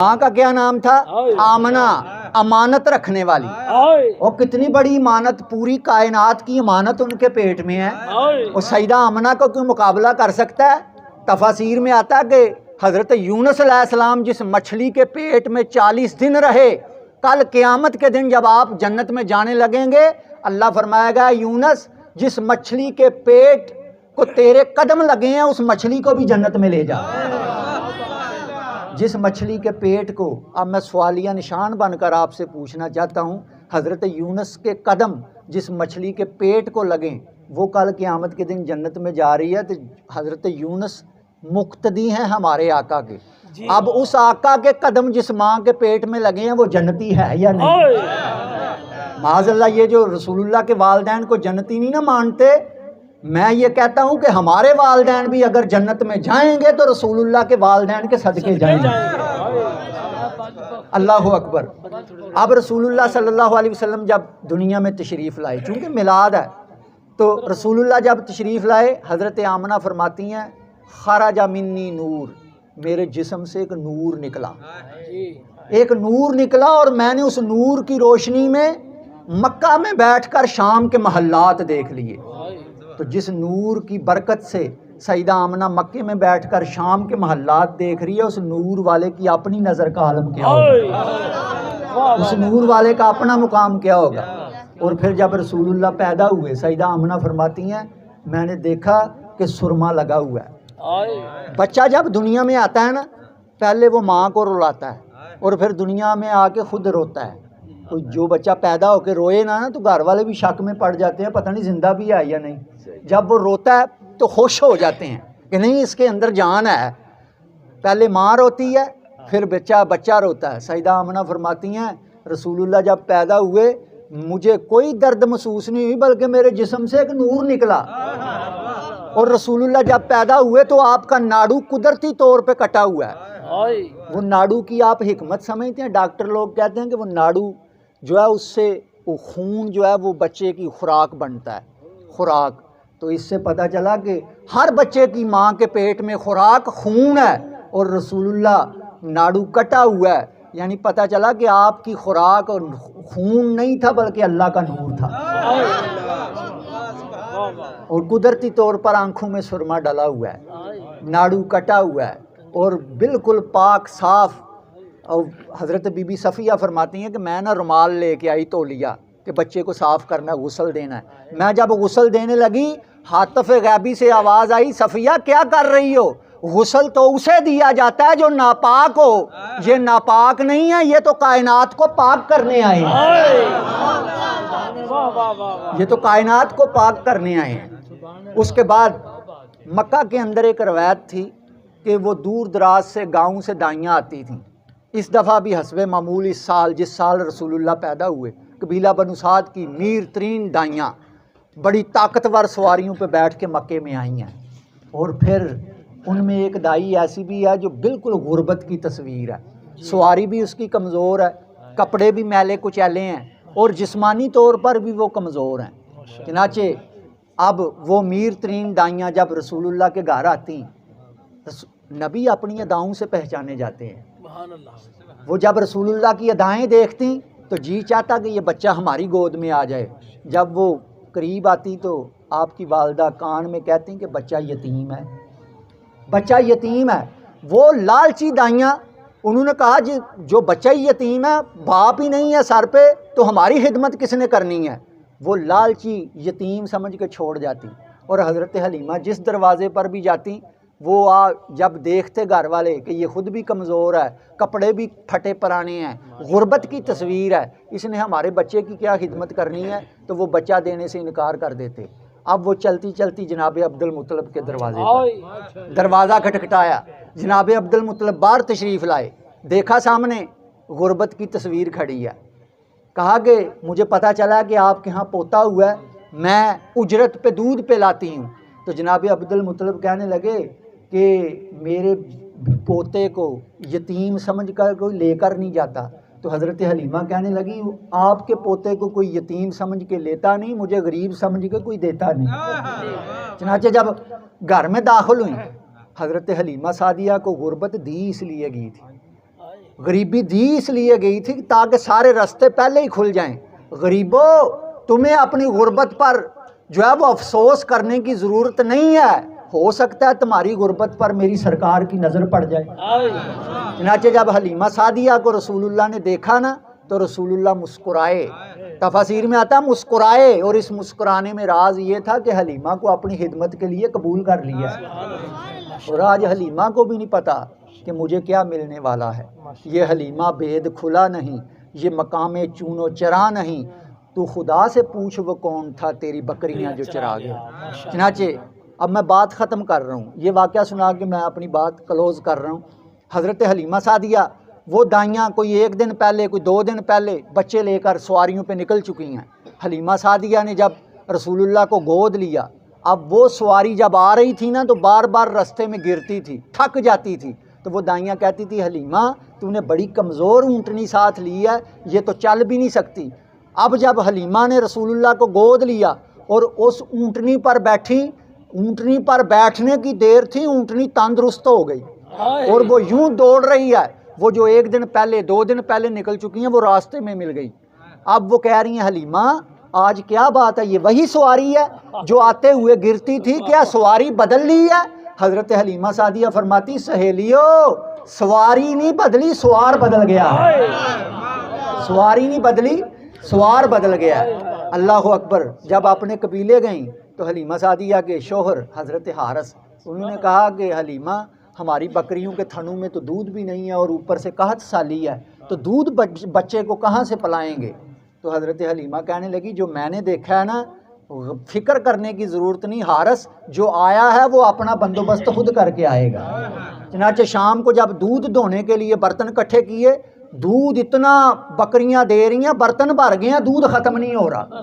माँ का क्या नाम था? आमना, अमानत रखने वाली। और कितनी बड़ी इमानत, पूरी कायनात की इमानत उनके पेट में है। और सईदा आमना को कोई मुकाबला कर सकता है? तफासीर में आता है कि हज़रत यूनुस अलैहिस्सलाम जिस मछली के पेट में 40 दिन रहे, कल क़यामत के दिन जब आप जन्नत में जाने लगेंगे, अल्लाह फरमाएगा यूनुस जिस मछली के पेट को तेरे कदम लगे हैं उस मछली को भी जन्नत में ले जा। जिस मछली के पेट को, अब मैं सवालिया निशान बनकर आपसे पूछना चाहता हूँ, हज़रत यूनुस के कदम जिस मछली के पेट को लगें वो कल क़यामत के दिन जन्नत में जा रही है। तो हज़रत यूनुस मुक्तदी हैं हमारे आका के। अब उस आका के कदम जिस माँ के पेट में लगे हैं वो जन्नती है या नहीं? माज़अल्लाह, ये जो रसूलुल्लाह के वालिदैन को जन्नती नहीं ना मानते, मैं ये कहता हूँ कि हमारे वालिदैन भी अगर जन्नत में जाएंगे तो रसूलुल्लाह के वालिदैन के सदके जाएंगे। अल्लाह अकबर। अब रसूलुल्लाह सल्लल्लाहु अलैहि वसल्लम जब दुनिया में तशरीफ़ लाए, चूँकि मिलाद है, तो रसूलुल्लाह जब तशरीफ़ लाए, हज़रत आमना फरमाती हैं खराजा मिन्नी नूर, मेरे जिस्म से एक नूर निकला, एक नूर निकला, और मैंने उस नूर की रोशनी में मक्का में बैठकर शाम के महल्लात देख लिए। तो जिस नूर की बरकत से सईदा आमना मक्के में बैठकर शाम के महल्लात देख रही है, उस नूर वाले की अपनी नज़र का आलम क्या होगा, उस नूर वाले का अपना मुकाम क्या होगा। और फिर जब रसूलुल्लाह पैदा हुए, सईदा आमना फरमाती हैं मैंने देखा कि सुरमा लगा हुआ है। बच्चा जब दुनिया में आता है ना, पहले वो माँ को रुलाता है और फिर दुनिया में आके खुद रोता है। तो जो बच्चा पैदा होकर रोए ना तो घर वाले भी शक में पड़ जाते हैं, पता नहीं जिंदा भी है या नहीं। जब वो रोता है तो खुश हो जाते हैं कि नहीं इसके अंदर जान है। पहले माँ रोती है फिर बच्चा रोता है। सईदा आमना फरमाती हैं रसूलुल्लाह जब पैदा हुए मुझे कोई दर्द महसूस नहीं हुई, बल्कि मेरे जिस्म से एक नूर निकला। और रसूलुल्लाह जब पैदा हुए तो आपका नाड़ू कुदरती तौर पे कटा हुआ है। वो नाड़ू की आप हिकमत समझते हैं? डॉक्टर लोग कहते हैं कि वो नाड़ू जो है उससे वो खून जो है वो बच्चे की खुराक बनता है, खुराक। तो इससे पता चला कि हर बच्चे की माँ के पेट में खुराक खून है और रसूलुल्लाह नाड़ू कटा हुआ है, यानी पता चला कि आपकी खुराक और खून नहीं था बल्कि अल्लाह का नूर था। और कुदरती तौर पर आंखों में सुरमा डला हुआ है, नाड़ू कटा हुआ है और बिल्कुल पाक साफ। और हज़रत बीबी सफ़िया फरमाती हैं कि मैं ना रुमाल लेके आई तौलिया कि बच्चे को साफ़ करना है, गुस्ल देना है। मैं जब गुस्ल देने लगी हातफ़ गैबी से आवाज़ आई, सफ़िया क्या कर रही हो? गुस्ल तो उसे दिया जाता है जो नापाक हो, ये नापाक नहीं है, ये तो कायनात को पाक करने आए हैं, ये तो कायनात को पाक करने आए हैं। उसके बाद मक्का के अंदर एक रवायत थी कि वो दूर दराज से गाँव से दाइयाँ आती थीं। इस दफ़ा भी हस्बे मामूल इस साल जिस साल रसूलुल्लाह पैदा हुए, कबीला बनु साद की मीर तरीन दाइयाँ बड़ी ताकतवर सवारियों पे बैठ के मक्के में आई हैं। और फिर उनमें एक दाई ऐसी भी है जो बिल्कुल गुर्बत की तस्वीर है, सवारी भी उसकी कमज़ोर है, कपड़े भी मैले कुचैले हैं और जिस्मानी तौर पर भी वो कमज़ोर हैं। चनाचे अब वो मीर तरीन दाइयाँ जब रसूलुल्लाह के घर आती, नबी अपनी अदाओं से पहचाने जाते हैं। वो जब रसूलुल्लाह की अदाएँ देखती तो जी चाहता कि ये बच्चा हमारी गोद में आ जाए। जब वो करीब आती तो आपकी वालदा कान में कहती कि बच्चा यतीम है, बच्चा यतीम है। वो लालची दाइयाँ उन्होंने कहा जी जो बच्चा ही यतीम है, बाप ही नहीं है सर पे, तो हमारी खिदमत किसने करनी है? वो लालची यतीम समझ के छोड़ जाती। और हज़रत हलीमा जिस दरवाज़े पर भी जाती वो जब देखते घर वाले कि ये ख़ुद भी कमज़ोर है, कपड़े भी फटे पुराने हैं, गुर्बत की तस्वीर है, इसने हमारे बच्चे की क्या खिदमत करनी है, तो वो बच्चा देने से इनकार कर देते। अब वो चलती चलती जनाब अब्दुल मुत्तलब के दरवाजे पर दरवाज़ा खटखटाया। जनाब अब्दुल मुत्तलब बाहर तशरीफ़ लाए, देखा सामने गुर्बत की तस्वीर खड़ी है। कहा कि मुझे पता चला कि आपके यहाँ पोता हुआ है, मैं उजरत पे दूध पिलाती हूँ। तो जनाब अब्दुल मुत्तलब कहने लगे कि मेरे पोते को यतीम समझ कर कोई लेकर नहीं जाता। तो हज़रत हलीमा कहने लगी आपके पोते को कोई यतीम समझ के लेता नहीं, मुझे गरीब समझ के कोई देता नहीं। चनाचे जब घर में दाखिल हुई, हज़रत हलीमा सादिया को गुर्बत दी इसलिए गई थी, غریبی دی اس لیے گئی تھی تاکہ سارے راستے پہلے ہی کھل جائیں۔ غریبوں، تمہیں اپنی غربت پر جو ہے وہ افسوس کرنے کی ضرورت نہیں ہے، ہو سکتا ہے تمہاری غربت پر میری سرکار کی نظر پڑ جائے۔ چنانچہ جب حلیمہ سعدیہ کو رسول اللہ نے دیکھا نا تو رسول اللہ مسکرائے، تفاسیر میں آتا مسکرائے، اور اس مسکرانے میں راز یہ تھا کہ حلیمہ کو اپنی خدمت کے لیے قبول کر لیا ہے۔ اور آج حلیمہ کو بھی نہیں پتا کہ مجھے کیا ملنے والا ہے۔ یہ حلیمہ بید کھلا نہیں، یہ مقام چون و چرا نہیں، تو خدا سے پوچھ وہ کون تھا تیری بکریاں جو چرا گیا۔ چنانچہ اب میں بات ختم کر رہا ہوں، یہ واقعہ سنا کے میں اپنی بات کلوز کر رہا ہوں۔ حضرت حلیمہ سعدیہ وہ دائیاں کوئی 1 دن پہلے کوئی 2 دن پہلے بچے لے کر سواریوں پہ نکل چکی ہیں۔ حلیمہ سعدیہ نے جب رسول اللہ کو گود لیا، اب وہ سواری جب آ رہی تھی نا تو بار بار رستے میں گرتی تھی، تھک جاتی تھی، تو وہ دائیاں کہتی تھی حلیمہ تو نے بڑی کمزور اونٹنی ساتھ لی ہے، یہ تو چل بھی نہیں سکتی۔ اب جب حلیمہ نے رسول اللہ کو گود لیا اور اس اونٹنی پر بیٹھی، اونٹنی پر بیٹھنے کی دیر تھی، اونٹنی تندرست ہو گئی اور وہ یوں دوڑ رہی ہے، وہ جو 1 دن پہلے 2 دن پہلے نکل چکی ہیں وہ راستے میں مل گئی۔ اب وہ کہہ رہی ہیں حلیمہ آج کیا بات ہے، یہ وہی سواری ہے جو آتے ہوئے گرتی تھی، کیا سواری بدل لی ہے؟ حضرت حلیمہ سعدیہ فرماتی سہیلیو سواری نہیں بدلی، سوار بدل گیا ہے۔ سواری نہیں بدلی، سوار بدل گیا ہے۔ اللہ اکبر۔ جب اپنے قبیلے گئیں تو حلیمہ سعدیہ کے شوہر حضرت حارث، انہوں نے کہا کہ حلیمہ ہماری بکریوں کے تھنوں میں تو دودھ بھی نہیں ہے اور اوپر سے قحط سالی ہے، تو دودھ بچے کو کہاں سے پلائیں گے؟ تو حضرت حلیمہ کہنے لگی جو میں نے دیکھا ہے نا، فکر کرنے کی ضرورت نہیں، حارث جو آیا ہے وہ اپنا بندوبست خود کر کے آئے گا۔ چنانچہ شام کو جب دودھ دھونے کے لیے برتن اکٹھے کیے، دودھ اتنا بکریاں دے رہی ہیں، برتن بھر گئے ہیں، دودھ ختم نہیں ہو رہا۔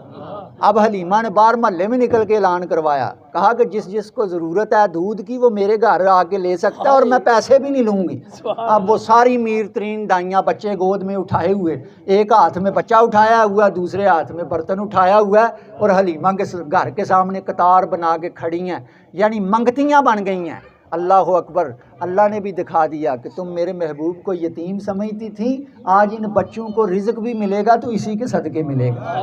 اب حلیمہ نے باہر محلے میں نکل کے اعلان کروایا، کہا کہ جس جس کو ضرورت ہے دودھ کی وہ میرے گھر آ کے لے سکتا ہے اور میں پیسے بھی نہیں لوں گی۔ اب وہ ساری میر ترین دائیاں بچے گود میں اٹھائے ہوئے، ایک ہاتھ میں بچہ اٹھایا ہوا، دوسرے ہاتھ میں برتن اٹھایا ہوا ہے، اور حلیمہ کے گھر کے سامنے قطار بنا کے کھڑی ہیں، یعنی منگتیاں بن گئی ہیں۔ اللہ اکبر۔ اللہ نے بھی دکھا دیا کہ تم میرے محبوب کو یتیم سمجھتی تھی، آج ان بچوں کو رزق بھی ملے گا تو اسی کے صدقے ملے گا۔